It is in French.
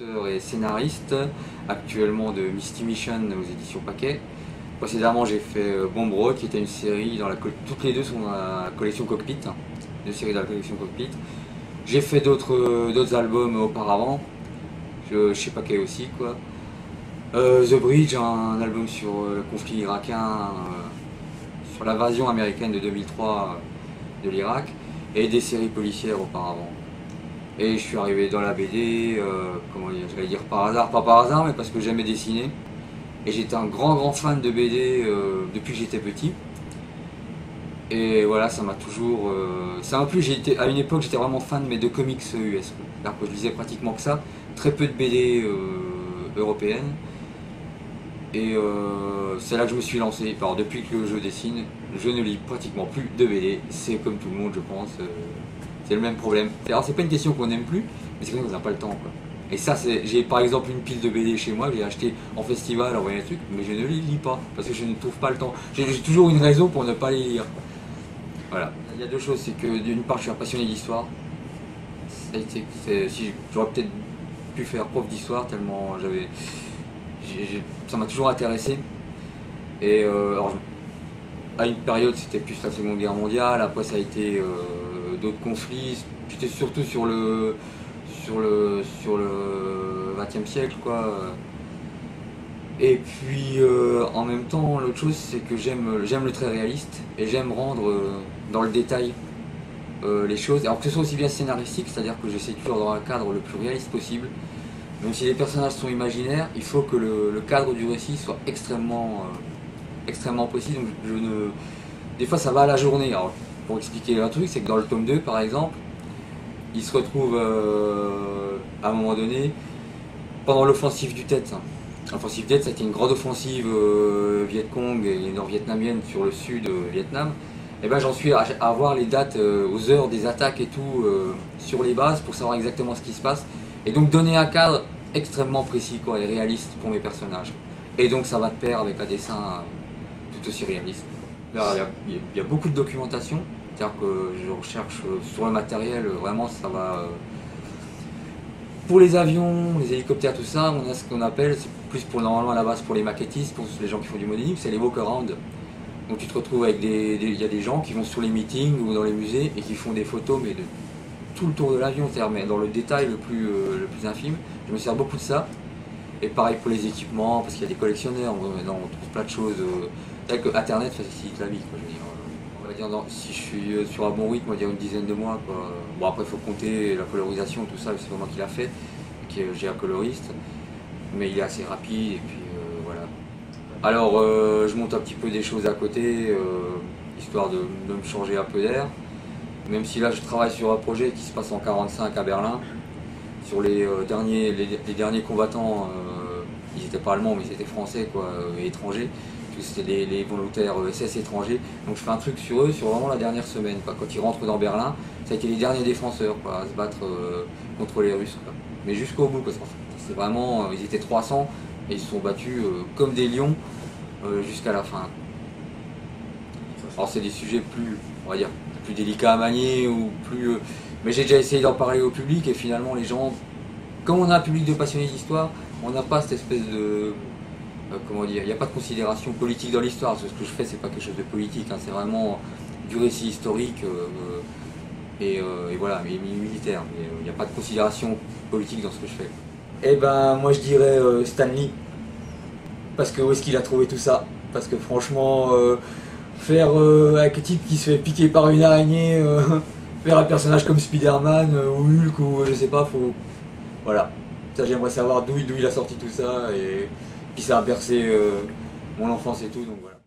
Auteur et scénariste actuellement de Misty Mission aux éditions Paquet. Précédemment j'ai fait Bomb Road qui était une série dans toutes les deux sont dans la collection Cockpit, deux séries dans la collection Cockpit. J'ai fait d'autres albums auparavant, chez Paquet aussi quoi. The Bridge, un album sur le conflit irakien, sur l'invasion américaine de 2003 de l'Irak, et des séries policières auparavant. Et je suis arrivé dans la BD, comment dire, j'allais dire par hasard, pas par hasard, mais parce que j'aimais dessiner. Et j'étais un grand fan de BD depuis que j'étais petit. Et voilà, ça m'a toujours... ça m'a plu, à une époque j'étais vraiment fan de comics US. Alors que je lisais pratiquement que ça, très peu de BD européennes. Et c'est là que je me suis lancé. Alors depuis que je dessine, je ne lis pratiquement plus de BD. C'est comme tout le monde je pense. C'est le même problème. Alors c'est pas une question qu'on n'aime plus, mais c'est qu'on n'a pas le temps quoi. Et ça, j'ai par exemple une pile de BD chez moi, j'ai acheté en festival, envoyé un truc, mais je ne les lis pas, parce que je ne trouve pas le temps. J'ai toujours une raison pour ne pas les lire. Voilà. Il y a deux choses, c'est que d'une part je suis un passionné d'histoire. Si j'aurais peut-être pu faire prof d'histoire, tellement ça m'a toujours intéressé. Et alors, à une période c'était plus la Seconde Guerre mondiale, après ça a été d'autres conflits, j'étais surtout sur le XXe siècle quoi. Et puis en même temps l'autre chose c'est que j'aime le trait réaliste et j'aime rendre dans le détail les choses, alors que ce soit aussi bien scénaristique, c'est-à-dire que j'essaie toujours dans un cadre le plus réaliste possible. Même si les personnages sont imaginaires, il faut que le cadre du récit soit extrêmement précis. Donc des fois ça va à la journée. Alors, pour expliquer un truc, c'est que dans le tome 2 par exemple, il se retrouve à un moment donné pendant l'offensive du Tet. L'offensive Tet, c'était une grande offensive Viet Cong et nord-vietnamienne sur le sud Vietnam. Et ben j'en suis à voir les dates aux heures des attaques et tout sur les bases pour savoir exactement ce qui se passe. Et donc donner un cadre extrêmement précis quoi, et réaliste pour mes personnages. Et donc ça va de pair avec un dessin tout aussi réaliste. Là, il y a beaucoup de documentation. C'est-à-dire que je recherche sur le matériel, vraiment ça va... Pour les avions, les hélicoptères, tout ça, on a ce qu'on appelle, c'est plus pour normalement à la base pour les maquettistes, pour les gens qui font du modeling, c'est les walk-around. Donc tu te retrouves avec il y a des gens qui vont sur les meetings ou dans les musées et qui font des photos mais de tout le tour de l'avion, c'est-à-dire mais dans le détail le plus infime. Je me sers beaucoup de ça. Et pareil pour les équipements, parce qu'il y a des collectionneurs, on trouve plein de choses. C'est vrai que Internet facilite la vie, quoi, je veux dire. On va dire, si je suis sur un bon rythme, on va dire une dizaine de mois. Quoi. Bon, après, il faut compter la colorisation, tout ça, c'est pas moi qui l'a fait, j'ai un coloriste, mais il est assez rapide, et puis voilà. Alors, je monte un petit peu des choses à côté, histoire de me changer un peu d'air. Même si là, je travaille sur un projet qui se passe en 1945 à Berlin, sur les derniers combattants, ils n'étaient pas allemands, mais ils étaient français, quoi, étrangers. C'était les volontaires SS étrangers, donc je fais un truc sur eux sur vraiment la dernière semaine, quoi. Quand ils rentrent dans Berlin, ça a été les derniers défenseurs quoi, à se battre contre les Russes, quoi. Mais jusqu'au bout, parce que c'est vraiment, ils étaient 300 et ils se sont battus comme des lions jusqu'à la fin. Alors c'est des sujets on va dire, plus délicats à manier ou plus, mais j'ai déjà essayé d'en parler au public et finalement les gens, comme on a un public de passionnés d'histoire, on n'a pas cette espèce de comment dire, il n'y a pas de considération politique dans l'histoire. Ce que je fais, c'est pas quelque chose de politique, hein, c'est vraiment du récit historique et voilà, mais militaire. Mais il n'y a pas de considération politique dans ce que je fais. Et ben, moi je dirais Stan Lee, parce que où est-ce qu'il a trouvé tout ça? Parce que franchement, faire avec un type qui se fait piquer par une araignée, faire un personnage comme Spider-Man ou Hulk ou je sais pas, voilà. Ça, j'aimerais savoir d'où il a sorti tout ça et puis ça a bercé mon enfance et tout, donc voilà.